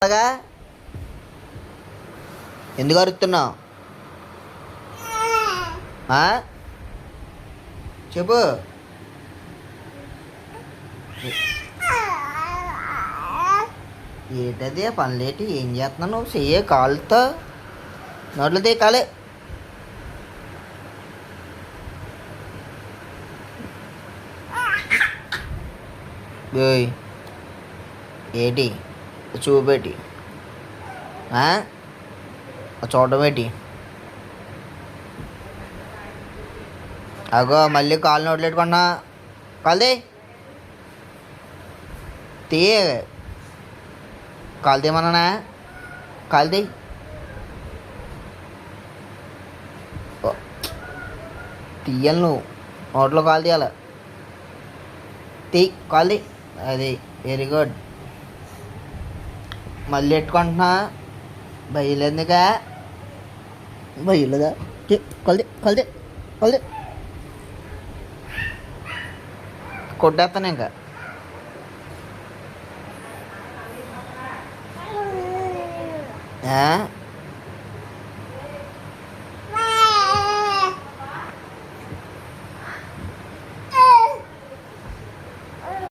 అలాగా ఎందుకు అరుస్తున్నావు? చెప్పు. ఏంటది పనులేటి? ఏం చేస్తున్నావు నువ్వు? చెయ్యే కాలుతో నోట్లు తీకాలి. ఏంటి చూపెట్టి చూడడం ఏంటి? అగో మళ్ళీ కాలు నోట్లు పెట్టుకున్నా. కాల్ది తీ. కాలు తీయమన్నానా? కాలు తీ. తీయాలి నువ్వు, నోట్లో కాలు తీయాలి. తీ కాలు తీ. అది వెరీ గుడ్. మళ్ళీ పెట్టుకుంటున్నా. బయలుదేందుకా? బయలుదా? కొలిది కొలిది కొలిది కొట్టేస్తాను ఇంకా.